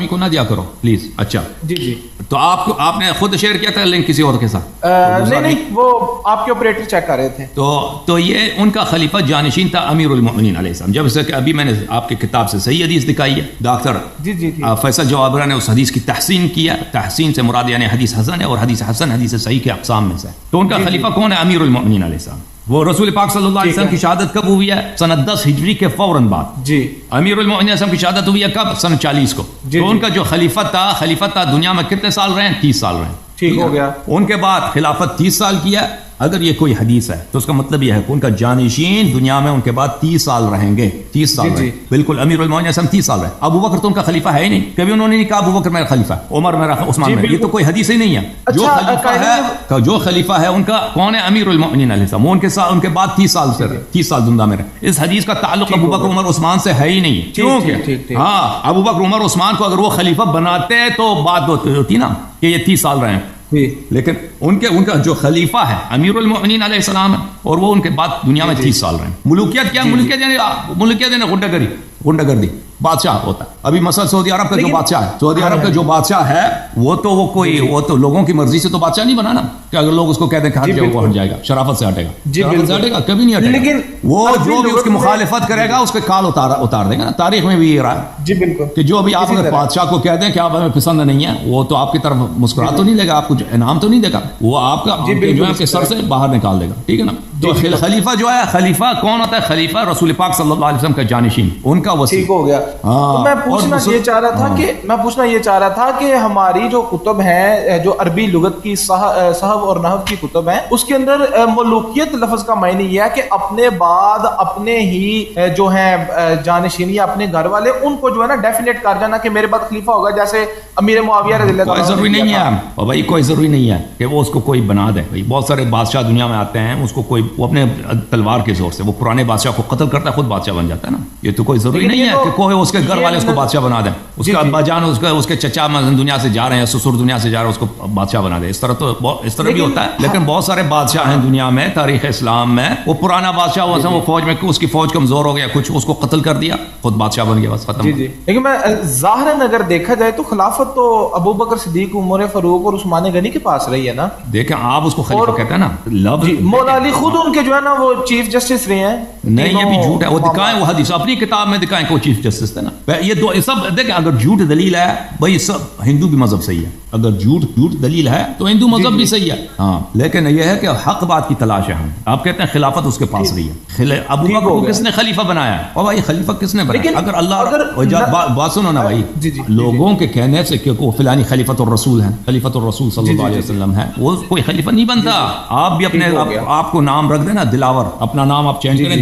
آدمی کو نہ دیا کرو پلیز. اچھا جی تو آپ نے خود شیئر کیا تھا لنک کسی اور کے ساتھ؟ نہیں وہ آپ کے آپریٹر چیک کر رہے تھے. تو یہ ان کا خلیفہ جانشین تھا امیر المؤمنین علیہ السلام. جب سے کہ ابھی میں نے آپ کی کتاب سے صحیح حدیث دکھائی ہے ڈاکٹر جی فیصل جوابرہ نے اس حدیث کی تحسین کیا. تحسین سے مراد یعنی حدیث حسن ہے، اور حدیث حسن حدیث صحیح کے اقسام میں سے. تو ان کا خلیفہ کون ہے؟ امیر المؤمنین علیہ السلام. وہ رسول پاک صلی اللہ علیہ وسلم کی شہادت کب ہوئی ہے؟ سنہ 10 ہجری کے فوراً بعد. جی امیر المؤمنین علیہ السلام کی شہادت ہوئی ہے کب؟ سنہ 40 کو. تو ان کا جو خلیفہ تھا دنیا میں کتنے سال رہے ہیں؟ 30 سال رہے ہیں. ٹھیک ہو گیا. ان کے بعد خلافت 30 سال کیا. اگر یہ کوئی حدیث ہے تو اس کا مطلب یہ ہے کہ ان کا جانشین دنیا میں ان کے بعد 30 سال رہیں گے. 30 سال رہیں. بالکل امیر المؤمنین علیہ السلام 30 سال رہے. ابو بکر تو ان کا خلیفہ ہے ہی نہیں. کبھی انہوں نے نہیں کہا ابو بکر میرا خلیفہ ہے، عمر میرا، عثمان میرا. یہ تو کوئی حدیث ہی نہیں ہے. جو خلیفہ ہے ان کا کون ہے؟ امیر المؤمنین علیہ السلام. وہ ان کے بعد 30 سال سے 30 سال زندہ میں رہے. اس حدیث کا تعلق ابو بکر عمر عثمان سے ہے ہی نہیں. کیونکہ ہاں ابو بکر عمر عثمان کو اگر وہ خلیفہ بناتے تو بات ہوتی نا کہ یہ 30 سال رہے ہیں. لیکن ان کا جو خلیفہ ہے امیر المؤمنین علیہ السلام ہے، اور وہ ان کے بعد دنیا میں 30 سال رہے ہیں. ملوکیت کیا؟ ملوکیت یعنی غنڈہ گردی. بادشاہ ہوتا ہے. ابھی مثلا سعودی عرب کا جو بادشاہ ہے، سعودی عرب کا جو بادشاہ ہے وہ تو لوگوں کی مرضی سے تو بادشاہ نہیں بنا نا کہ اگر لوگ اس کو کہہ دیں کہ ہٹ جاؤ وہ ہٹ جائے گا. شرافت سے ہٹے گا. شرافت سے ہٹے گا؟ کبھی نہیں ہٹے گا. لیکن وہ جو بھی اس کی مخالفت کرے گا اس کے کال اتار دے گا نا. تاریخ میں بھی یہ رہا ہے. جی بالکل کہ جو بھی آپ اگر بادشاہ کو کہہ دیں کہ آپ ہمیں پسند نہیں ہے، وہ تو آپ کی طرف مسکرا تو نہیں دے گا، آپ کو انعام تو نہیں دے گا، وہ آپ کا جو ہے کے سر سے باہر نکال دے گا. ٹھیک ہے نا. تو خلیفہ جو ہے، خلیفہ کون ہوتا ہے؟ خلیفہ رسول پاک صلی اللہ علیہ وسلم کا جانشین، ان کا وصی. ٹھیک ہو گیا. میں پوچھنا یہ چاہ رہا تھا کہ ہماری جو کتب ہیں، جو عربی لغت کی صحف اور نحو کی کتب ہیں، اس کے اندر ملوکیت لفظ کا معنی یہ ہے کہ اپنے بعد اپنے ہی جو ہیں جانشین یا اپنے گھر والے، ان کو جو ہے نا ڈیفینیٹ کر جانا کہ میرے بعد خلیفہ ہوگا. جیسے امیر معاویہ رضی اللہ عنہ. کوئی ضروری نہیں ہے بھائی، کوئی ضروری نہیں ہے کہ وہ اس کو کوئی بنا دے. بھائی بہت سارے بادشاہ دنیا میں آتے ہیں، اس کو کوئی وہ اپنے تلوار کے زور سے وہ پرانے بادشاہ کو قتل کرتا ہے، خود بادشاہ بن جاتا ہے نا. یہ تو کوئی ضروری نہیں ہے کہ کوئی اس کے گھر والے اس کو بادشاہ بنا دیں. اس کا ابا جان اس کے چچا دنیا سے جا رہے ہیں، سسر دنیا سے جا رہے ہیں، اس کو بادشاہ بنا دے. اس طرح بھی ہوتا ہے. لیکن بہت سارے بادشاہ ہیں دنیا میں تاریخ اسلام میں، وہ پرانا بادشاہ ہوا تھا، وہ فوج میں اس کی فوج کمزور ہو گیا، کچھ اس کو قتل کر دیا، خود بادشاہ بن گیا، بس ختم. لیکن میں ظاہراً اگر دیکھا جائے تو خلافت تو ابو بکر صدیق، عمر فاروق اور عثمان غنی کے پاس رہی ہے نا. دیکھیں آپ اس کو خلیفہ کہتے ہیں نا. مولا علی خود ان کے جو ہے نا وہ چیف جسٹس رہے ہیں. نہیں، یہ بھی جھوٹ ہے. وہ دکھائیں، وہ حدیث اپنی کتاب میں دکھائیں کہ وہ چیف جسٹس تھے نا. یہ دو سب دیکھیں، اگر جھوٹ دلیل ہے بھائی، سب ہندو بھی مذہب صحیح ہے. اگر جھوٹ دلیل ہے تو ہندو مذہب بھی صحیح ہے. ہاں، لیکن یہ ہے کہ حق بات کی تلاش ہے. ہم آپ کہتے ہیں خلافت اس کے پاس رہی ہے. ابو بکر کو کس نے خلیفہ بنایا ہے؟ اور بھائی خلیفہ کس نے بنایا؟ اگر اللہ بات سنو نا بھائی، لوگوں کے کہنے سے کہ وہ فلانی خلیفۃ الرسول ہیں، خلیفۃ الرسول صلی اللہ علیہ وسلم ہے، وہ کوئی خلیفہ نہیں بنتا. آپ بھی اپنے آپ کو نام رکھ دینا دلاور. اپنا نام آپ چینج کریں،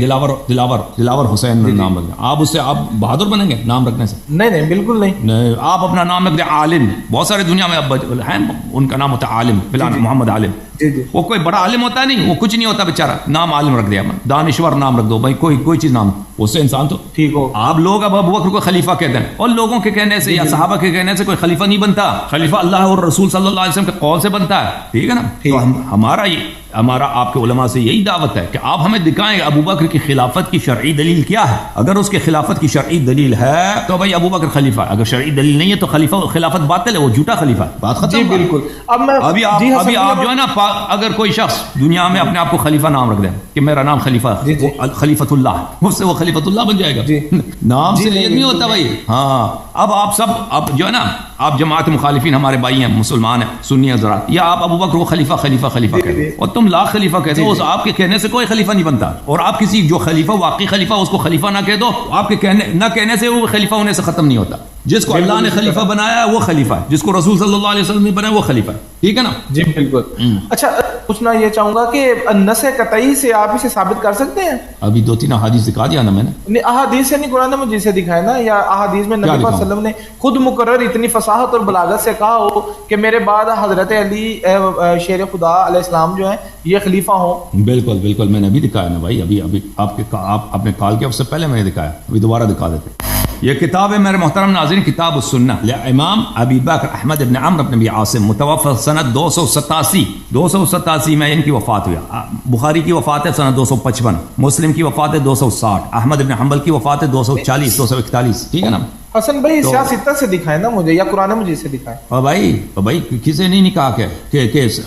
دلاور حسین نام رکھ دیں. آپ اس سے آپ بہادر بنیں گے نام رکھنے سے؟ نہیں بالکل نہیں. آپ اپنا نام رکھ دیں عالم. بہت سارے دنیا میں ہیں ان کا نام ہوتا ہے عالم، فلان محمد عالم. وہ کوئی بڑا عالم ہوتا ہے نہیں، وہ کچھ نہیں ہوتا بیچارہ، نام عالم رکھ دیا. دانشور نام رکھ دو بھائی، کوئی چیز نام، اس سے انسان تو ٹھیک ہو. آپ لوگ اب ابو بکر کو خلیفہ کہتے ہیں، اور لوگوں کے کہنے سے یا صحابہ کے کہنے سے کوئی خلیفہ نہیں بنتا. خلیفہ اللہ اور رسول صلی اللہ علیہ وسلم کے قول سے بنتا ہے. ٹھیک ہے نا. تو ہمارا آپ کے علماء سے یہی دعوت ہے کہ آپ ہمیں دکھائیں ابو بکر کی خلافت کی شرعی دلیل کیا ہے. اگر اس کے خلافت کی شرعی دلیل ہے تو بھائی ابو بکر خلیفہ. اگر شرعی دلیل نہیں ہے تو خلافت باطل ہے، وہ جھوٹا خلیفہ. بات ختم. جی بالکل. ابھی آپ جو ہے نا، اگر کوئی شخص دنیا میں اپنے آپ کو خلیفہ نام رکھ دے کہ میرا نام خلیفہ خلیفۃ اللہ، مجھ سے وہ خلیفۃ اللہ بن جائے گا. نام سے نہیں ہوتا بھائی. ہاں، اب آپ سب اب جو ہے نا، آپ جماعت مخالفین ہمارے بھائی ہیں، مسلمان ہیں، سنی حضرات، یا آپ ابو بکر کو خلیفہ کہتے ہیں اور تم لاکھ خلیفہ کہتے ہو. آپ کے کہنے سے کوئی خلیفہ نہیں بنتا. اور آپ کسی جو خلیفہ واقعی خلیفہ اس کو خلیفہ نہ کہہ دو، آپ کے نہ کہنے سے وہ خلیفہ ہونے سے ختم نہیں ہوتا. جس کو اللہ نے خلیفہ بنایا ہے وہ خلیفہ ہے، جس کو رسول صلی اللہ علیہ وسلم نے بنایا وہ خلیفہ ہے. ٹھیک ہے نا. جی بالکل. اچھا، پوچھنا یہ چاہوں گا کہ نص قطعی سے آپ اسے ثابت کر سکتے ہیں؟ ابھی 2-3 احادیث دکھا دیا نا میں نے. احادیث سے نہیں، قرآن مجید سے دکھایا نا. یا احادیث میں نبی صلی اللہ علیہ وسلم نے خود مقرر اتنی فصاحت اور بلاغت سے کہا ہو کہ میرے بعد حضرت علی شیر خدا علیہ السلام جو ہیں یہ خلیفہ ہوں. بالکل میں نے ابھی دکھایا نا بھائی. ابھی آپ نے کال کیا، اس سے پہلے میں نے دکھایا. ابھی دوبارہ دکھا دیتے. یہ کتاب ہے میرے محترم ناظرین، کتاب السنہ لامام ابی بکر احمد ابن عمرو ابن ابی عاصم، متوفى سنت 287 میں ان کی وفات ہوئی. بخاری کی وفات ہے سنت 255، مسلم کی وفات ہے 260، احمد ابن حنبل کی وفات ہے 241. ٹھیک ہے نا. حسن بھائی سیاستہ سے دکھائے نا مجھے، یا قرآن مجید سے دکھائے. اور بھائی کسی نے نہیں کہا کہ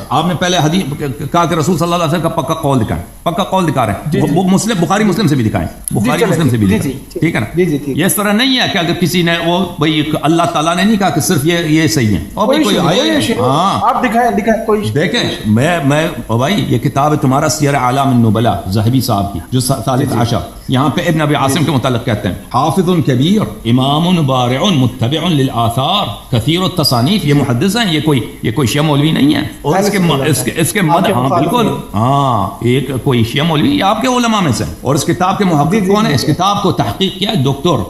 آپ نے پہلے حدیث کہا کہ رسول صلی اللہ علیہ وسلم کا پکا قول دکھائیں، پکا قول دکھا رہے ہیں. وہ مسلم بخاری مسلم سے بھی دکھائیں، بخاری مسلم سے بھی دکھائیں، ٹھیک ہے نا. یہ اس طرح نہیں ہے کہ اگر کسی نے وہ بھائی اللہ تعالیٰ نے نہیں کہا کہ صرف یہ صحیح ہے. اور بھائی کوئی ہاں آپ دکھائیں کوئی دیکھیں. میں بھائی یہ کتاب ہے تمہارا سیر اعلام النبلاء ذہبی صاحب کی جو ثالث عشر، یہاں پہ ابن ابی عاصم کے متعلق کہتے ہیں حافظ کبیر امام بارع متبع للآثار کثیر التصانیف. یہ محدث ہیں، یہ کوئی شیعہ مولوی نہیں ہے. اور اس کے مد ہاں بالکل ہاں ایک کوئی شیعہ مولوی آپ کے علماء میں سے. اور اس کتاب کے محقق کون ہے؟ اس کتاب کو تحقیق کیا ہے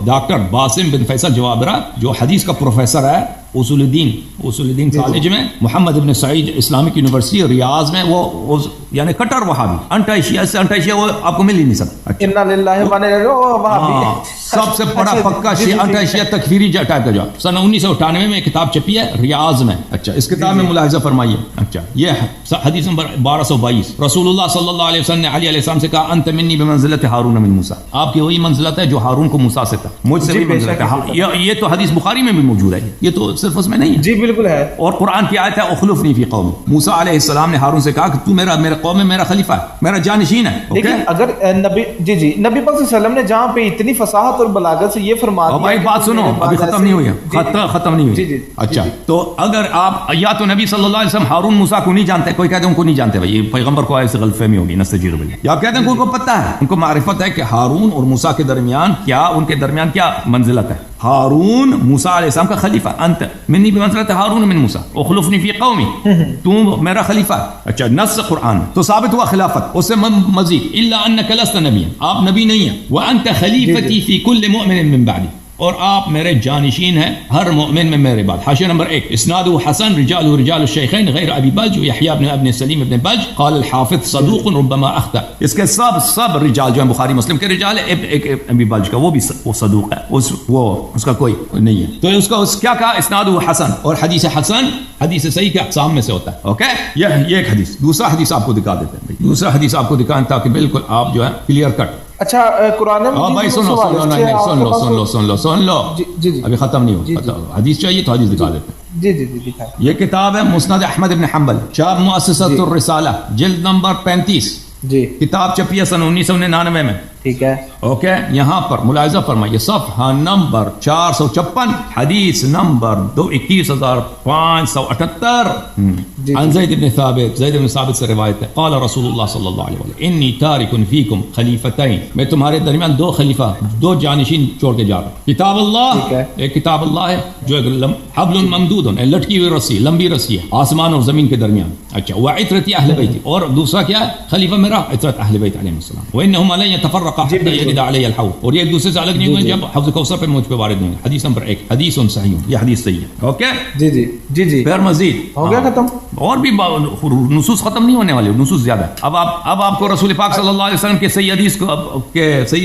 ڈاکٹر باسم بن فیصل جوابرہ، جو حدیث کا پروفیسر ہے اصول الدین کالج میں، محمد ابن سعید اسلامک یونیورسٹی ریاض میں. وہ یعنی کٹر وہابی، انٹا شیعہ وہ آپ کو مل ہی نہیں سکتا. انا للہ و انا الیہ راجعون. سب سے بڑا پکا شیعہ انٹا شیعہ تکفیری ٹائپ کا جواب. سن 1998 میں کتاب چھپی ہے ریاض میں. اچھا اس کتاب میں ملاحظہ فرمائیے. اچھا یہ حدیث نمبر 1222، رسول اللہ صلی اللہ علیہ وسلم نے علی علیہ السلام سے کہا انت منی بمنزلت ہارون من موسیٰ. آپ کی وہی منزلت ہے جو ہارون کو موسیٰ سے تھا، مجھ سے بھی منزلت ہے. یہ تو حدیث بخاری میں بھی موجود ہے، یہ تو صرف اس میں نہیں ہے. جی بالکل ہے. اور قرآن کی آیت ہے اخلفنی فی قومی. موسیٰ علیہ السلام نے ہارون سے کہا کہ تو میرے قوم میں میرا خلیفہ ہے، میرا جانشین ہے. لیکن اگر نبی نبی پاک صلی اللہ علیہ وسلم نے جہاں پہ اتنی فصاحت اور بلاغت سے یہ فرما دیا. بھائی بات سنو، ابھی ختم نہیں ہوئی ہے، ختم نہیں ہوئی. اچھا تو اگر آپ یا تو نبی صلی اللہ علیہ وسلم ہارون موسیٰ کو نہیں جانتے، کوئی کہتے ہیں ان کو نہیں جانتے، بھائی پیغمبر کو ایسے غلط فہمی ہوگی نستجیر باللہ. یا آپ کہتے ہیں ان کو پتہ ہے، ان کو معرفت ہے کہ ہارون اور موسیٰ کے درمیان ان کے درمیان کیا منزلت ہے. ہارون موسیٰ علیہ السلام کا خلیفہ، انت منی بمنزلت ہارون من موسیٰ اخلفنی فی قومی، تو میرا خلیفہ ہے. اچھا نص قرآن تو ثابت ہوا خلافت. اس سے مزید الا انک لست نبیا، آپ نبی نہیں ہیں. وانت خلیفتی فی کل مؤمن من بعدی، اور آپ میرے جانشین ہیں ہر مؤمن میں میرے بعد. حاشیہ نمبر 1 اسناد حسن رجال الشیخین غیر ابی بج یحییٰ ابن سلیم ابن بج قال الحافظ صدوق ربما اخطأ. اس کے سب رجال جو ہیں بخاری مسلم کے رجال ہے. ایک ابی بج کا وہ بھی وہ صدوق ہے، اس کا کوئی نہیں ہے. تو اس کا کیا کہا اسناد حسن. اور حدیث حسن حدیث صحیح کے اقسام میں سے ہوتا ہے. اوکے یہ ایک حدیث. دوسرا حدیث آپ کو دکھا دیتے ہیں، دوسرا حدیث آپ کو دکھائیں تاکہ بالکل آپ جو ہے کلیئر کٹ. اچھا قرآن بھائی سن لو ابھی ختم نہیں ہو. حدیث چاہیے تو حدیث دکھا دیتے ہیں. جی دکھائیں. یہ کتاب ہے مسند احمد بن حنبل، چاپ مؤسسۃ الرسالہ، جلد نمبر 35. جی کتاب چھپی ہے سن 1999 میں. ٹھیک ہے. اوکے یہاں پر ملاحظہ فرمائیے صفحہ نمبر 456 حدیث نمبر 21578 عن زید بن ثابت سے روایت ہے. قال رسول اللہ صلی اللہ علیہ وسلم انی تارک فیکم خلیفتین، میں تمہارے درمیان دو خلیفہ، دو جانشین چھوڑ کے جا رہا ہوں. کتاب اللہ، ایک کتاب اللہ ہے جو حبل ممدود، لٹکی ہوئی رسی، لمبی رسی ہے آسمان اور زمین کے درمیان. اچھا وعطرتی اہل بیت، اور دوسرا کیا ہے خلیفہ میرا عطرت اہل بیت علیہ السلام. وانہم لن یتفرقا حتى يرد علی الحوض، اور یہ ایک دوسرے سے الگ نہیں ہوئے جب حوض کوثر پہ مجھ پہ وارد ہوں گے. حدیث نمبر 1 حدیث صحیح، یہ حدیث صحیح ہے. اوکے جی پھر مزید ہو گیا ختم. اور بھی نصوص ختم نہیں ہونے والے، نصوص زیادہ. اب آپ کو رسول پاک صلی اللہ علیہ وسلم کے صحیح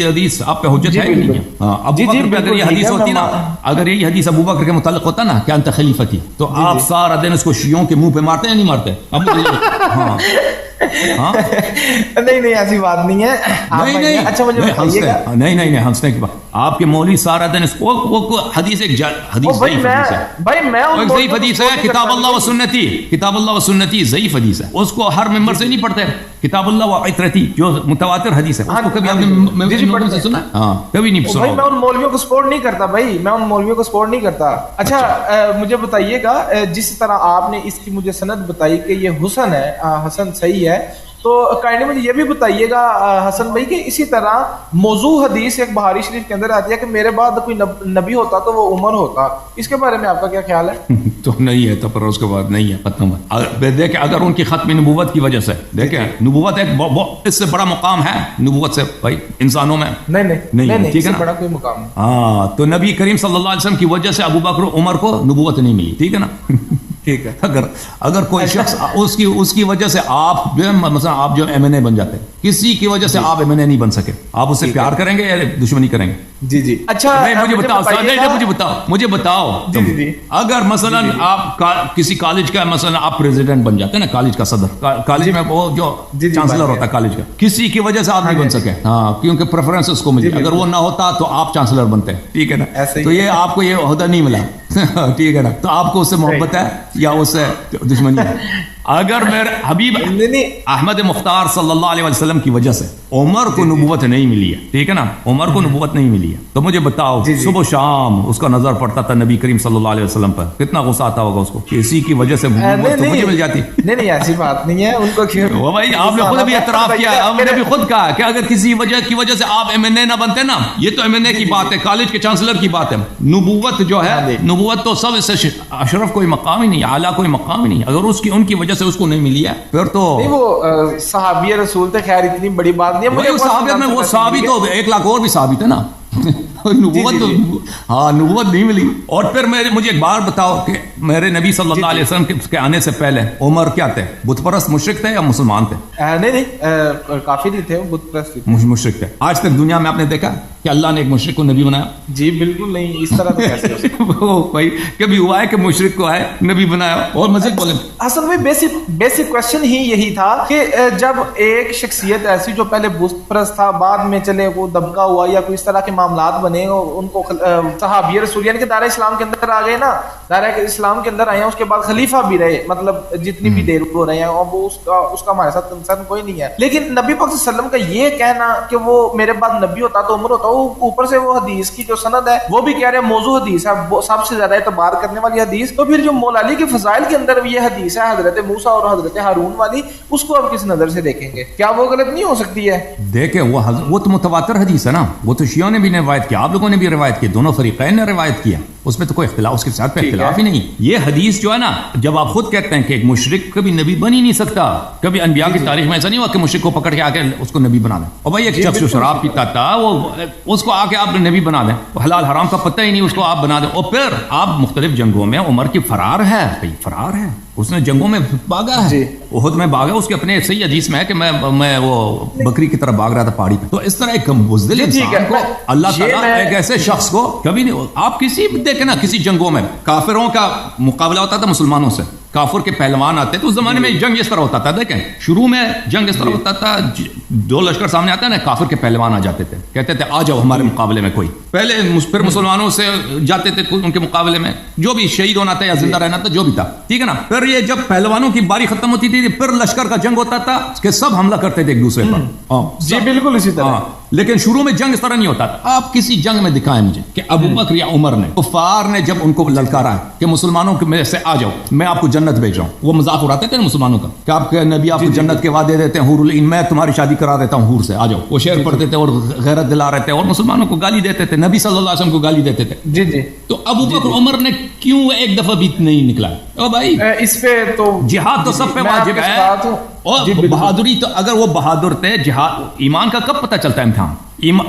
حدیث آپ پہ حجت ہے نہیں ہے. ابو بکر پہ اگر یہ حدیث ہوتی نا، اگر یہ حدیث ابو بکر کے متعلق ہوتا نا کہ انت خلیفتی، تو آپ سارا دن اس کو شیعوں کے منہ پہ مارتے ہیں نہیں مارتے؟ نہیں ایسی بات نہیں ہے. اچھا مجھے نہیں ہنسنے کی بات. آپ کے مولوی سارا دن اس کو حدیث ضعیف حدیث ہے. کتاب اللہ و سنتی، کتاب اللہ و سنتی ضعیف حدیث ہے، اس کو ہر ممبر سے نہیں پڑھتے. کتاب اللہ و عطرتی جو متواتر حدیث ہے، اس کو کبھی آپ نے سنا؟ ہاں کبھی نہیں سنا. میں ان مولویوں کو سپورٹ نہیں کرتا بھائی، میں ان مولویوں کو سپورٹ نہیں کرتا. اچھا مجھے بتائیے گا جس طرح آپ نے اس کی مجھے سند بتائی کہ یہ حسن ہے، حسن صحیح ہے، تو کائنڈلی مجھے یہ بھی بتائیے گا حسن بھائی کہ اسی طرح موضوع حدیث ایک بخاری شریف کے اندر آتی ہے کہ میرے بعد کوئی نبی ہوتا تو وہ عمر ہوتا. اس کے بارے میں آپ کا کیا خیال ہے؟ تو نہیں ہے، تو پر اس کے بعد نہیں ہے، ختم. دیکھیں اگر ان کی ختم نبوت کی وجہ سے، دیکھیں نبوت ایک اس سے بڑا مقام ہے نبوت سے بھائی انسانوں میں نہیں، ٹھیک ہے بڑا کوئی مقام. ہاں تو نبی کریم صلی اللہ علیہ وسلم کی وجہ سے ابو بکر عمر کو نبوت نہیں ملی، ٹھیک ہے نا. ٹھیک ہے. اگر کوئی شخص اس کی وجہ سے آپ جو ہے مثلا آپ جو ایم این اے بن جاتے ہیں، کسی کی وجہ سے آپ ایم این اے نہیں بن سکے، آپ اس سے پیار کریں گے یا دشمنی کریں گے؟ جی جی اچھا مجھے بتاؤ اگر مثلا آپ کسی کالج کا مثلا آپ پریزیڈنٹ بن جاتے ہیں نا، کالج کا صدر، کالج میں وہ جو چانسلر ہوتا ہے کالج کا، کسی کی وجہ سے آپ نہیں بن سکے، ہاں کیونکہ پریفرنس اس کو ملی، اگر وہ نہ ہوتا تو آپ چانسلر بنتے ہیں، ٹھیک ہے نا، تو یہ آپ کو یہ عہدہ نہیں ملا، ٹھیک ہے نا، تو آپ کو اس سے محبت ہے یا اس سے دشمنی ہے؟ اگر میرے حبیب احمد مختار صلی اللہ علیہ وسلم کی وجہ سے عمر کو نبوت نہیں ملی ہے، ٹھیک ہے نا، عمر کو نبوت نہیں ملی ہے، تو مجھے بتاؤ صبح و شام اس کا نظر پڑتا تھا نبی کریم صلی اللہ علیہ وسلم پر، کتنا غصہ آتا ہوگا اس کو، کسی کی وجہ سے نبوت تو مجھے مل جاتی۔ نہیں ایسی بات نہیں ہے، ان کو کیوں بھائی آپ نے خود بھی اعتراف کیا، آپ نے بھی خود کہا کہ اگر کسی کی وجہ سے آپ ایم این اے نہ بنتے نا، یہ تو ایم این اے کی بات ہے، کالج کے چانسلر کی بات ہے، نبوت جو ہے، نبوت تو سب سے اشرف کوئی مقام ہی نہیں، اعلیٰ کوئی مقام ہی نہیں، اگر اس کی ان کی وجہ سے اس کو نہیں ملی ہے پھر تو وہ صحابی رسول تھے، خیر اتنی بڑی بات نہیں ہے، مجھے صحابیت میں وہ صحابی تو 1 لاکھ اور بھی ثابت ہے نا، نبوت تو ہاں نبوت نہیں ملی۔ اور پھر مجھے ایک بار بتاؤ کہ میرے نبی صلی اللہ علیہ وسلم کے آنے سے پہلے عمر کیا تھے؟ بت پرست مشرک تھے یا مسلمان تھے؟ نہیں کافی نہیں تھے، بت پرست مشرک تھے۔ آج تک دنیا میں آپ نے دیکھا کہ اللہ نے ایک مشرک کو نبی بنایا؟ جی بالکل نہیں، اس طرح تو کیسے بھائی کبھی ہوا ہے کہ مشرک کو آئے نبی بنایا؟ اور مزید بولیں، اصل میں بیسک کوشچن ہی یہی تھا کہ جب ایک شخصیت ایسی جو پہلے بت پرست تھا، بعد میں چلے وہ دبکا ہوا یا کوئی اس طرح کے معاملات بنے، ان کو صحابی رسول یعنی کہ دائرہ اسلام کے اندر آ گئے نا، دائرہ اسلام کے اندر آئے ہیں، اس کے بعد خلیفہ بھی رہے، مطلب جتنی بھی دیر ہو رہے ہیں، اور وہ اس کا ہمارے ساتھ کنسرن کوئی نہیں ہے، لیکن نبی پاک صلی اللہ علیہ وسلم کا یہ کہنا کہ وہ میرے بعد نبی ہوتا تو عمر ہوتا، وہ اوپر سے وہ حدیث کی جو سند ہے وہ بھی کہہ رہے ہیں موضوع حدیث ہے، سب سے زیادہ اعتبار کرنے والی حدیث، تو پھر جو مولا علی کے فضائل کے اندر یہ حدیث ہے حضرت موسیٰ اور حضرت ہارون والی، اس کو اب کس نظر سے دیکھیں گے؟ کیا وہ غلط نہیں ہو سکتی ہے؟ دیکھیں وہ تو متواتر حدیث ہے نا، وہ تو شیعوں نے بھی روایت کیا، آپ لوگوں نے بھی روایت کی، دونوں فریقین نے روایت کیا، اس میں تو کوئی اختلاف، اس کے ساتھ اختلاف ہی نہیں۔ یہ حدیث جو ہے نا، جب آپ خود کہتے ہیں کہ ایک مشرک کبھی نبی بن ہی نہیں سکتا، کبھی انبیاء کی تاریخ میں ایسا نہیں ہوا کہ مشرک کو پکڑ کے آ کے اس کو نبی بنا دیں، اور بھائی ایک شخص جو شراب پیتا تھا وہ اس کو آ کے آپ نبی بنا دیں، حلال حرام کا پتہ ہی نہیں، اس کو آپ بنا دیں، اور پھر آپ مختلف جنگوں میں عمر کی فرار ہے، فرار ہے، اس نے جنگوں میں بھاگا ہے، احد میں بھاگا، اس کے اپنے صحیح حدیث میں ہے کہ میں وہ بکری کی طرف بھاگ رہا تھا پہاڑی پہ، تو اس طرح ایک بزدل انسان کو اللہ تعالیٰ ایک ایسے شخص کو کبھی نہیں، آپ کسی دیکھیں نا، کسی جنگوں میں کافروں کا مقابلہ ہوتا تھا مسلمانوں سے، کافر کے پہلوان آتے تو اس زمانے میں جنگ اس طرح ہوتا تھا، دیکھیں شروع میں جنگ اس طرح ہوتا تھا، 2 لشکر سامنے آتا ہے نا، کافر کے پہلوان آ جاتے تھے، کہتے تھے آ جاؤ ہمارے مقابلے میں کوئی، پہلے پھر مسلمانوں سے جاتے تھے ان کے مقابلے میں، جو بھی شہید ہونا تھا یا زندہ رہنا تھا جو بھی تھا، ٹھیک ہے نا، پھر یہ جب پہلوانوں کی باری ختم ہوتی تھی پھر لشکر کا جنگ ہوتا تھا کہ سب حملہ کرتے تھے ایک دوسرے پر، جی بالکل اسی طرح، لیکن شروع میں جنگ اس طرح نہیں ہوتا تھا۔ آپ کسی جنگ میں دکھائیں مجھے کہ ابو بکر یا عمر نے، کفار نے جب ان کو للکارا ہے کہ مسلمانوں کے میں سے آ جاؤ میں آپ کو جنت بھیج رہا ہوں، وہ مذاق اڑاتے تھے نا مسلمانوں کا کہ آپ کے نبی آپ کو جنت کے وعدے دیتے ہیں، حور العین، میں تمہاری شادی کرا دیتا ہوں حور سے، آ جاؤ، وہ شعر پڑھتے تھے اور غیرت دلا رہے تھے اور مسلمانوں کو گالی دیتے تھے، نبی صلی اللہ علیہ وسلم کو گالی دیتے تھے۔ جی جی، تو ابو بکر عمر نے کیوں ایک دفعہ بھی نہیں نکلا؟ او بھائی اس پہ تو جہاد تو سب پہ واجب ہے، اور بہادری تو اگر وہ بہادر تھے، جہاد ایمان کا کب پتہ چلتا ہے امتحان؟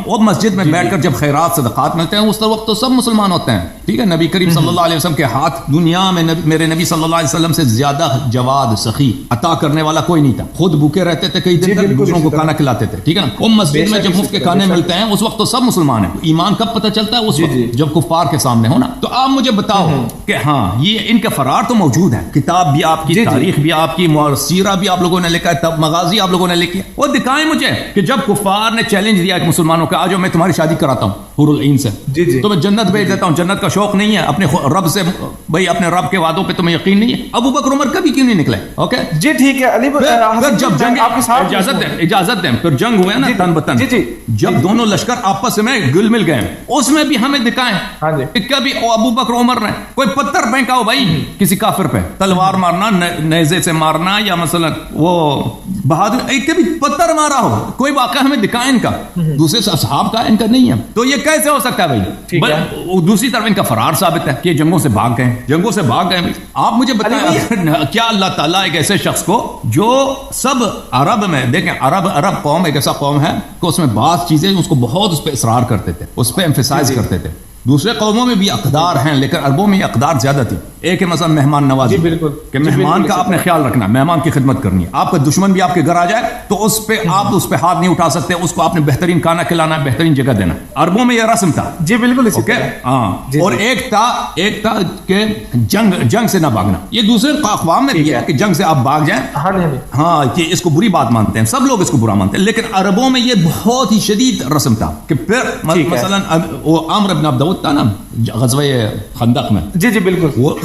وہ مسجد میں بیٹھ کر جب خیرات صدقات ملتے ہیں اس وقت تو سب مسلمان ہوتے ہیں، ٹھیک ہے، نبی کریم صلی اللہ علیہ وسلم کے ہاتھ دنیا میں میرے نبی صلی اللہ علیہ وسلم سے زیادہ جواد سخی عطا کرنے والا کوئی نہیں تھا، خود بھوکے رہتے تھے کئی دن تک، دوسروں کو کھانا کھلاتے تھے، ٹھیک ہے نا، وہ مسجد میں جب مفت کے کھانے ملتے ہیں اس وقت تو سب مسلمان ہیں۔ ایمان کب پتہ چلتا ہے؟ اس وقت جب کفار کے سامنے ہونا۔ تو آپ مجھے بتاؤ کہ ہاں یہ ان کا فرار تو موجود ہے، کتاب بھی آپ کی، تاریخ بھی آپ کی، سیرہ بھی آپ لوگوں نے لکھا ہے، تب مغازی آپ لوگوں نے لکھی ہے، وہ دکھائیں مجھے کہ جب کفار نے چیلنج دیا کہ مسلمانوں کا آ جاؤ میں تمہاری شادی کراتا ہوں حور العین سے، تو میں جنت بھیج دیتا ہوں، جنت کا شوق نہیں ہے اپنے رب سے، بھائی اپنے رب کے وعدوں پہ تمہیں یقین نہیں ہے، ابو بکر عمر کبھی کیوں نہیں نکلے؟ اوکے جی ٹھیک ہے علی، جب جنگ اجازت دیں پھر جنگ ہوئے نا تن بتن، جب دونوں لشکر آپس میں گل مل گئے اس میں بھی ہمیں دکھائیں کہ کبھی ابو بکر عمر نے کوئی پتھر پھینکا ہو بھائی کسی کافر پہ، تلوار مارنا، نیزے سے مارنا، یا مثلا وہ بہادر کبھی پتھر مارا ہو، کوئی واقعہ ہمیں دکھائیں ان کا، دوسرے اصحاب کا ان کا نہیں ہے، تو یہ کیسے ہو سکتا ہے بھائی؟ دوسری طرف ان کا فرار ثابت ہے کہ جنگوں سے بھاگ گئے، آپ مجھے بتائیں کیا اللہ تعالیٰ ایک ایسے شخص کو جو سب عرب میں، دیکھیں عرب قوم ایک ایسا قوم ہے کہ اس میں بعض چیزیں اس کو بہت اس پہ اصرار کرتے تھے، اس پہ ایمفیسائز کرتے تھے، دوسرے قوموں میں بھی اقدار ہیں لیکن عربوں میں یہ اقدار زیادہ تھی. ایک ہے مثلا مہمان نوازی, بالکل کہ مہمان کا آپ نے خیال رکھنا, مہمان کی خدمت کرنی ہے. آپ کا دشمن بھی آپ کے گھر آ جائے تو اس پہ آپ اس پہ ہاتھ نہیں اٹھا سکتے, اس کو آپ نے بہترین کھانا کھلانا ہے, بہترین جگہ دینا. عربوں میں یہ رسم تھا. جی بالکل اوکے ہاں. اور ایک تھا کہ جنگ سے نہ بھاگنا. یہ دوسرے اقوام میں بھی ہے کہ جنگ سے آپ بھاگ جائیں, ہاں کہ اس کو بری بات مانتے ہیں, سب لوگ اس کو برا مانتے ہیں, لیکن عربوں میں یہ بہت ہی شدید رسم تھا کہ پھر مثلا وہ عامر بن عبد الود تھا نا غزوہ خندق میں, جی بالکل, وہ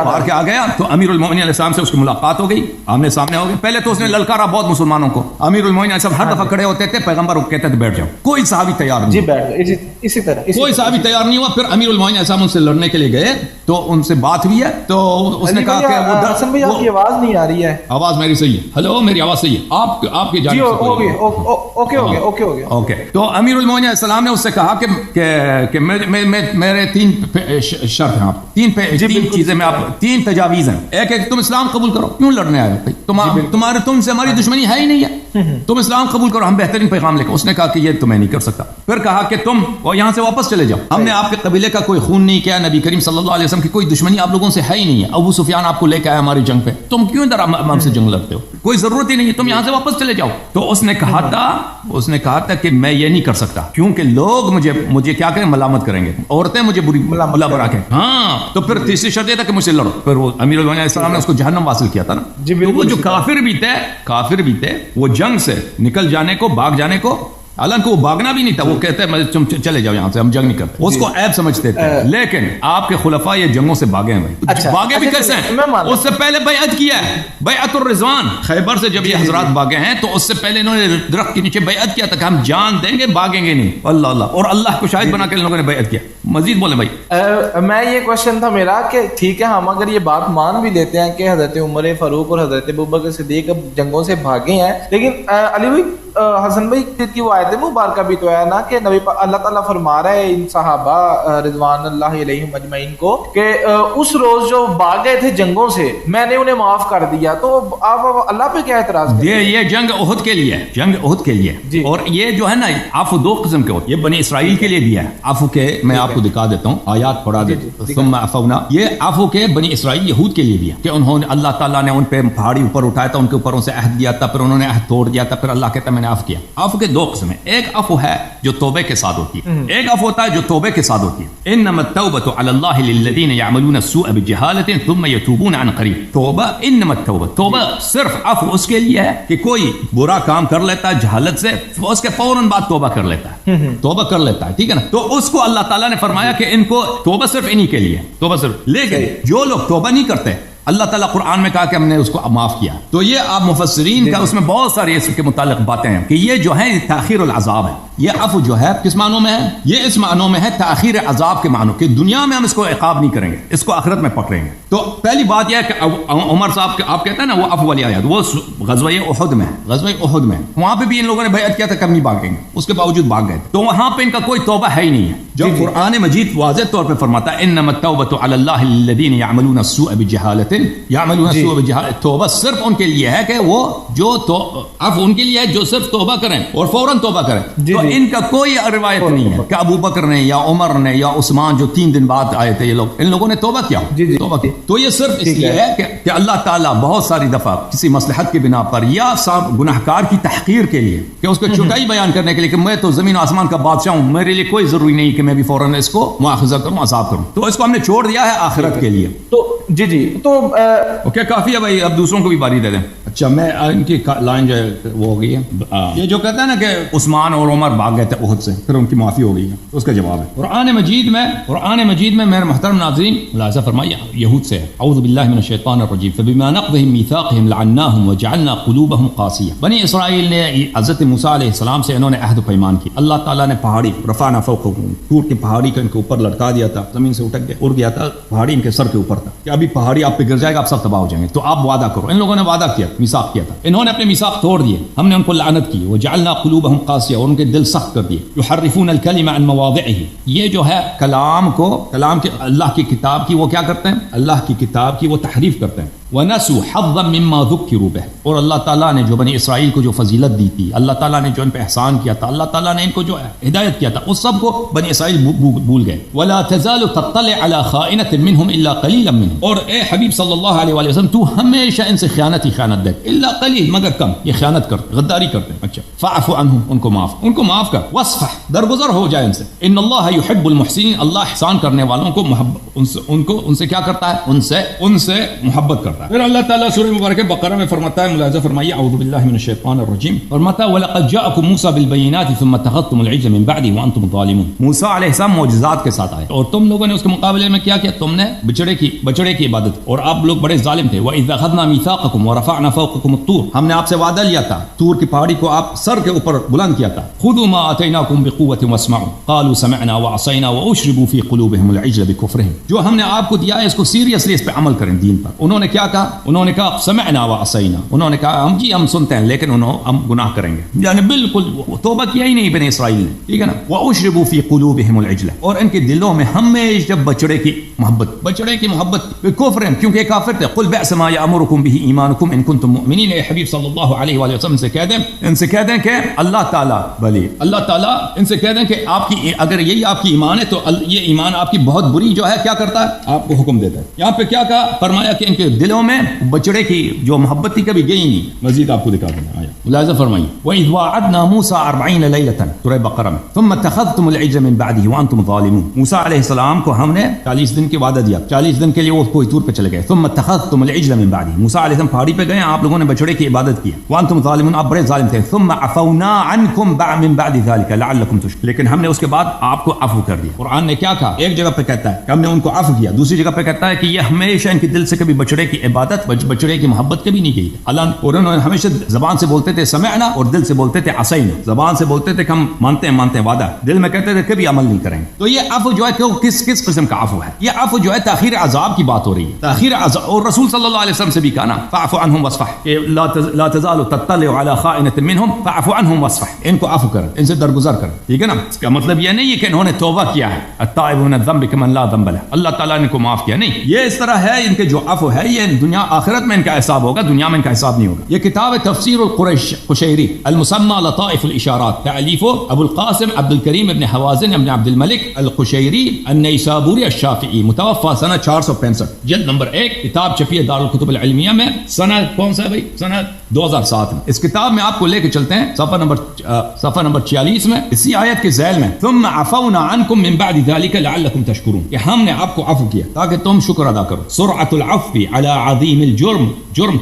پار کے آ گیا تو امیر المومنین علیہ السلام سے اس کی ملاقات ہو گئی, آمنے سامنے ہو گئی. پہلے تو اس نے للکارا بہت مسلمانوں کو. امیر المومنین علیہ السلام ہر دفعہ کھڑے ہوتے تھے, پیغمبر کو کہتے تھے بیٹھ جاؤ, کوئی صحابی تیار نہیں. جی بیٹھ, اسی طرح کوئی صحابی تیار نہیں ہوا. پھر امیر المومنین علیہ السلام ان سے لڑنے کے لیے گئے تو ان سے بات ہوئی ہے تو اس نے کہا کہ وہ حسن بھائی آپ کی آواز نہیں آ رہی ہے. آواز میری صحیح ہے, ہلو میری آواز صحیح ہے, آپ کی جانب سے اوکے. تو امیر المومنین علیہ السلام نے اس سے کہا کہ میرے 3 شرط ہیں, آپ 3 چیزیں میں آپ 3 تجاویز ہیں. ایک ہے کہ تم اسلام قبول کرو, کیوں لڑنے آئے ہو, تم سے ہماری دشمنی ہے ہی نہیں ہے, تم اسلام قبول کرو, ہم بہترین پیغام لے کے. اس نے کہا کہ یہ تو میں نہیں کر سکتا. پھر کہا کہ تم یہاں سے واپس چلے جاؤ, ہم نے آپ کے قبیلے کا کوئی خون نہیں کیا, نبی کریم صلی اللہ علیہ وسلم کی کوئی دشمنی آپ لوگوں سے ہے ہی نہیں ہے, ابو سفیان آپ کو لے کے آیا ہماری جنگ پہ, تم کیوں ادھر ہم سے جنگ لڑتے ہو, کوئی ضرورت ہی نہیں ہے, تم یہاں سے واپس چلے جاؤ. تو اس نے کہا تھا کہ میں یہ نہیں کر سکتا کیونکہ لوگ مجھے کیا کریں, ملامت کریں گے, عورتیں مجھے بلا برا کہیں. ہاں تو پھر تیسری شرط یہ تھا کہ مجھ سے لڑو. پھر وہ امیر المومنین علیہ السلام نے اس کو جہنم واصل کیا تھا نا. تو وہ جو کافر بھی تھے وہ جنگ سے نکل جانے کو, بھاگ جانے کو, حالانکہ وہ بھاگنا بھی نہیں تھا, وہ کہتے ہیں تم چلے جاؤ یہاں سے, ہم جنگ نہیں کرتے, اس کو عیب سمجھتے تھے. لیکن آپ کے خلفاء یہ جنگوں سے بھاگے ہیں بھائی. بھاگے بھی کیسے ہیں, اس سے پہلے بیعت کیا ہے, بیعت الرضوان. خیبر سے جب یہ حضرات بھاگے ہیں تو اس سے پہلے انہوں نے درخت کے نیچے بیعت کیا تھا کہ ہم جان دیں گے, بھاگیں گے نہیں. اللہ اور اللہ کو شاہد بنا کے ان لوگوں نے بیعت کیا. مزید بولیں بھائی. میں یہ کوشچن تھا میرا کہ ٹھیک ہے ہم اگر یہ بات مان بھی لیتے ہیں کہ حضرت عمر فاروق اور حضرت ابوبکر صدیق اب جنگوں سے بھاگے ہیں, لیکن علی بھائی حسن بھائی کی وہ آیت مبارکہ بھی تو ہے نا کہ نبی اللہ تعالیٰ فرما رہا ہے ان صحابہ رضوان اللہ علیہم اجمعین کو کہ اس روز جو بھاگ گئے تھے جنگوں سے میں نے انہیں معاف کر دیا. تو آپ اللہ پہ کیا اعتراض کرتے ہیں؟ یہ جنگ احد کے لیے, جنگ احد کے لیے جی. اور یہ جو ہے نا عفو 2 قسم کے ہوتے, یہ بنی اسرائیل کے لیے دیا ہے عفو کے. میں آپ کو دکھا دیتا ہوں, آیات پڑھا دیتا ہوں. ثم عفونا, یہ عفو کے بنی اسرائیل یہود کے لیے دیا کہ انہوں نے اللہ تعالیٰ نے ان پہ پہاڑی اوپر اٹھایا تھا, ان کے اوپر ان سے عہد دیا تھا, پھر انہوں نے عہد توڑ دیا تھا, پھر اللہ کہتا ہے میں نے عفو کیا. عفو کے 2 قسم ہیں. ایک عفو ہے جو توبے کے ساتھ ہوتی ہے, ایک عفو ہوتا ہے جو توبے کے ساتھ ہوتی ہے. انما التوبة على الله للذين يعملون السوء بجهالة ثم يتوبون عن قريب. توبہ انما توبہ صرف عفو اس کے لیے ہے کہ کوئی برا کام کر لیتا ہے جہالت سے, اس کے فوراً بعد توبہ کر لیتا ہے, توبہ کر لیتا ہے, ٹھیک ہے نا. تو اس کو اللہ تعالیٰ نے فرمایا کہ ان کو توبہ صرف انہی کے لیے, توبہ صرف. لیکن جو لوگ توبہ نہیں کرتے, اللہ تعالیٰ قرآن میں کہا کہ ہم نے اس کو معاف کیا. تو یہ آپ مفسرین کا اس میں بہت ساری اس کے متعلق باتیں ہیں کہ یہ جو ہے تاخیر العذاب ہے. یہ عفو جو ہے کس معنوں میں ہے, یہ اس معنوں میں ہے تاخیر عذاب کے معنوں, کہ دنیا میں ہم اس کو عقاب نہیں کریں گے, اس کو آخرت میں پکڑیں گے. تو پہلی بات یہ ہے کہ عمر صاحب آپ کہتے ہیں نا وہ عفو والی آیات, وہ غزوہ احد میں, غزوہ احد میں وہاں پہ بھی ان لوگوں نے بیعت کیا تھا کہ ہم نہیں بھاگیں گے, اس کے باوجود بھاگ گئے. تو وہاں پہ ان کا کوئی توبہ ہے ہی نہیں ہے. جو قرآن مجید واضح طور پہ فرماتا ہے انما التوبۃ علی اللہ للذین یعملون السوء بجہالۃ یعملون السوء بجہالۃ. توبہ صرف ان کے لیے ہے کہ وہ جو عفو ان کے لیے ہے جو صرف توبہ کریں اور فوراً توبہ کریں. تو ان کا کوئی روایت نہیں ہے کہ ابو بکر نے یا عمر نے یا عثمان جو 3 دن بعد آئے تھے, یہ لوگ ان لوگوں نے توبہ کیا, توبہ کی. تو یہ صرف اس لیے ہے کہ اللہ تعالیٰ بہت ساری دفعہ کسی مصلحت کی بنا پر یا گناہگار کی تحقیر کے لیے, کہ اس کو چھوٹائی بیان کرنے کے لیے کہ میں تو زمین و آسمان کا بادشاہ ہوں, میرے لیے کوئی ضروری نہیں کہ میں بھی فوراً اس کو مواخذہ کروں, عذاب کروں. تو اس کو ہم نے چھوڑ دیا ہے آخرت کے لیے. تو جی تو اوکے کافی ہے بھائی, اب دوسروں کو بھی باری دے دیں. اچھا میں ان کی لائن جو ہے وہ ہو گئی ہے, یہ جو کہتے ہیں نا کہ عثمان اور عمر بھاگ گئے تھے احد سے, پھر ان کی معافی ہو گئی ہے, اس کا جواب ہے قرآن مجید میں میرے محترم ناظرین ملاحظہ فرمائیے یہود سے, اعوذ باللہ من الشیطان الرجیم, فبما نقضهم میثاقهم لعناهم وجعلنا قلوبهم قاسیہ. بنی اسرائیل نے حضرت موسیٰ علیہ السلام سے انہوں نے عہد و پیمان کی. اللہ تعالیٰ نے پہاڑی رفعنا فوقهم, ٹوٹ کے پہاڑی کو ان کے اوپر لٹکا دیا تھا, زمین سے اٹک گئے, اڑ گیا تھا, پہاڑی ان کے سر کے اوپر تھا کہ ابھی پہاڑی آپ پہ گر جائے گا, آپ سب تباہ ہو جائیں گے, تو آپ وعدہ کرو. ان لوگوں نے وعدہ کیا, میثاق کیا تھا, انہوں نے اپنے میثاق توڑ دیے, ہم نے ان کو لعنت کی. وجعلنا قلوبهم قاسیہ, اور ان کے دل سخت کر دیے. یحرفون الکلم عن مواضعہ, یہ جو ہے کلام کے اللہ کی کتاب کی وہ کیا کرتے ہیں, اللہ کی کتاب کی وہ تحریف کرتے ہیں. وَنَسُوا حَظًّا مِمَّا ذُكِّرُوا بِهِ, اور اللہ تعالیٰ نے جو بنی اسرائیل کو جو فضیلت دی تھی, اللہ تعالیٰ نے جو ان پہ احسان کیا تھا, اللہ تعالیٰ نے ان کو جو ہدایت کیا تھا, اس سب کو بنی اسرائیل بھول گئے. وَلَا تَزَالُ تَطَّلِعُ عَلَى خَائِنَةٍ مِّنْهُمْ إِلَّا قَلِيلًا مِّنْهُمْ, اور اے حبیب صلی اللہ علیہ وسلم تو ہمیشہ ان سے خیانت ہی خیانت دیکھ, الا قلیل, مگر کم, یہ خیانت کرتے, غداری کرتے. اچھا, فاعف عنہم, ان کو معاف کر, وصفح, درگزر ہو جائے ان سے. ان اللہ یحب المحسنین, اللہ احسان کرنے والوں کو ان سے کیا کرتا ہے, ان سے محبت کرتا ہے. پھر اللہ تعالیٰ سورہ مبارکہ بقرہ میں فرماتا ہے, ملاحظہ فرمائیے, اعوذ باللہ من الشیطان الرجیم, فرماتا ہے وَلَقَدْ جَاءَكُم مُوسَىٰ بِالْبَيِّنَاتِ ثُمَّ اتَّخَذْتُمُ الْعِجْلَ مِن بَعْدِهِ وَأَنْتُمْ ظَالِمُونَ, موسیٰ علیہ السلام معجزات کے ساتھ آئے اور تم لوگوں نے اس کے مقابلے میں کیا کیا, تم نے بچڑے کی عبادت, اور آپ لوگ بڑے ظالم تھے. وَإِذْ أَخَذْنَا مِيثَاقَكُمْ وَرَفَعْنَا فَوْقَكُمُ الطُّورَ, ہم نے آپ سے وعدہ لیا تھا, طور کی پہاڑی کو آپ سر کے اوپر بلند کیا تھا. خُذُوا مَا آتَيْنَاكُمْ بِقُوَّةٍ وَاسْمَعُوا قَالُوا سَمِعْنَا وَعَصَيْنَا وَأُشْرِبُوا فِي قُلُوبِهِمُ الْعِجْلَ بِكُفْرِهِمْ, جو ہم نے آپ کو دیا ہے اس کو سیریسلی اس پہ عمل کریں دین پر. انہوں نے کیا کہا, انہوں نے کہا سمعنا وعصینا, انہوں نے کہا ہم سنتے ہیں لیکن ہم گناہ کریں گے, یعنی بالکل توبہ کیا ہی نہیں بنی اسرائیل نے, ٹھیک ہے نا. وَأُشْرِبُوا فِي قُلُوبِهِمُ الْعِجْلَ, اور ان کے دلوں میں ہمیشہ بچڑے کی محبت بکفرہم, کیونکہ یہ کافر تھے. قُلْ بِئْسَ مَا يَأْمُرُكُمْ بِهِ إِيمَانُكُمْ إِن كُنتُم مُؤْمِنِينَ, اے حبیب صلی اللہ علیہ وآلہ وسلم سے اللہ تعالیٰ ان سے کہہ دیں کہ آپ کی اگر یہی آپ کی ایمان ہے تو یہ ایمان آپ کی بہت بری جو ہے کیا کرتا ہے, آپ کو حکم دیتا ہے. یہاں پہ کیا کہا, فرمایا کہ ان کے دلوں میں بچڑے کی جو محبت تھی کبھی گئی نہیں. مزید آپ کو دکھا دیں, آیا ملاحظہ فرمائیے. وَإِذْ وَاعَدْنَا مُوسَىٰ 40 لَيْلَةً, سورہ بقرہ میں, ثُمَّ اتَّخَذْتُمُ الْعِجْلَ مِن بَعْدِهِ وَأَنْتُمْ ظَالِمُونَ, موسیٰ علیہ السلام کو ہم نے 40 دن کی وعدہ دیا, 40 دن کے لیے وہ کوئی طور پہ چلے گئے. ثُمَّ اتَّخَذْتُمُ الْعِجْلَ مِن بَعْدِهِ, موسیٰ علیہ السلام پہاڑی پہ گئے, آپ لوگوں نے بچڑے کی عبادت کی, وَأَنْتُمْ ظَالِمُونَ, آپ بڑے ظالم تھے. ثُمَّ عَفَوْنَا عَنْكُمْ مِن بَعْدِ ذَلِكَ لَعَلَّكُمْ تُشْكُرُونَ, لیکن ہم نے اس کے بعد آپ کو عفو کر دیا. قرآن نے کیا کہا, ایک جگہ پہ کہتا ہے کہ ہم نے ان کو عفو کیا, دوسری جگہ پہ کہتا ہے کہ یہ ہمیشہ ان کے دل سے کبھی بچڑے کی عبادت, بچڑے کی محبت کبھی نہیں کی. اللہ, اور انہوں نے ہمیشہ زبان سے بولتے تھے سمعنا, اور دل سے بولتے تھے عصینا, زبان سے بولتے تھے کہ ہم مانتے ہیں وعدہ, دل میں کہتے تھے کبھی عمل نہیں کریں گے. تو یہ عفو جو ہے کہ کس قسم کا عفو ہے, یہ عفو جو ہے تاخیر عذاب کی بات ہو رہی ہے, تاخیر عذاب. اور رسول صلی اللہ علیہ وسلم سے بھی کہا نا, فاعف عنہم وصفح, کہ لا تزال تطلع علی خائنۃ منہم فاعف عنہم وصفح, ان کو عفو کر, ان سے درگزر کر, ٹھیک ہے نا. اس کا مطلب یہ نہیں ہے کہ انہوں نے توبہ کیا ہے, التائبون الذنب کمن لا ذنب له, اللہ تعالیٰ نے ان کو معاف کیا, نہیں. یہ اس طرح ہے, ان کے جو عفو ہے یہ دنیا آخرت میں ان کا حساب ہوگا, دنیا میں ان کا حساب نہیں ہوگا. یہ کتاب ہے تفسیر القشیری المسمى لطائف الاشارات, تألیف ابو القاسم عبد الکریم ابن حوازن ابن عبد الملک القشیری النیسابوری الشافعی, متوفى سنہ 465, جلد نمبر 1, کتاب چھپی ہے دارالکتب العلمیہ میں, سنہ کون سا ہے بھائی, سنہ 2007 میں. اس کتاب میں آپ کو لے کے چلتے ہیں صفحہ نمبر 46 میں, اسی آیت کے ذیل میں, ثم عفونا عنکم من بعد ذلك لعلکم تشکرون, کہ ہم نے آپ کو عفو کیا تاکہ تم شکر ادا کرو. سرعۃ العفو علی عظیم الجرم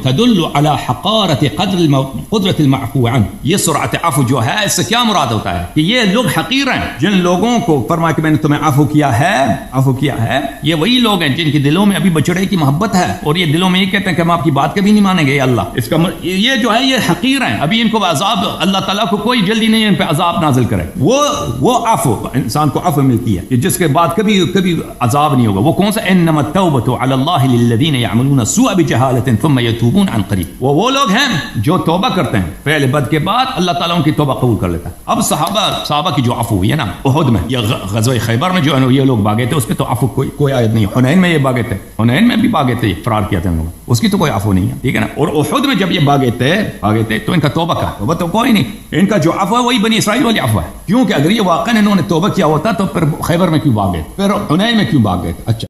تدل علی حقارۃ قدرۃ المعفو عنہ, یہ سرعت عفو جو ہے اس سے کیا مراد ہوتا ہے کہ یہ لوگ حقیر ہیں, جن لوگوں کو فرمایا کہ میں نے تمہیں عفو کیا ہے, یہ وہی لوگ ہیں جن کے دلوں میں ابھی بچڑے کی محبت ہے, اور یہ دلوں میں یہ کہتے ہیں کہ ہم آپ کی بات کبھی نہیں مانیں گے. اللہ اس کا یہ جو ہے یہ حقیر ہیں, ابھی ان کو عذاب, اللہ تعالیٰ کو کوئی جلدی نہیں ہے ان پہ عذاب نازل کرے. وہ عفو, انسان کو عفو ملتی ہے جس کے بعد کبھی عذاب نہیں ہوگا. وہ کون سا, انما التوبۃ علی اللہ للذین یعملون السوء بجہالۃ ثم یتوبون عن قریب, وہ لوگ ہیں جو توبہ کرتے ہیں فعل بد کے بعد, اللہ تعالیٰ ان کی توبہ قبول کر لیتا ہے. اب صحابہ کی جو عفو ہوئی ہے نا احد میں یا غزوہ خیبر میں, جو یہ لوگ بھاگے تھے, اس پہ تو عفو کوئی آیت نہیں. حنین میں یہ بھاگے تھے, حنین میں بھی بھاگے تھے, فرار کیا تھا ان لوگوں, اس کی تو کوئی عفو نہیں ہے, ٹھیک ہے نا. اور احد میں جب یہ بھاگے تھے تو ان کا توبہ تو کوئی نہیں, ان کا جو عفو ہے وہی بنی اسرائیل والی عفو ہے, کیونکہ اگر یہ واقعا انہوں نے توبہ کیا ہوتا تو پھر خیبر میں کیوں بھاگے, پھر حنین میں کیوں بھاگے. اچھا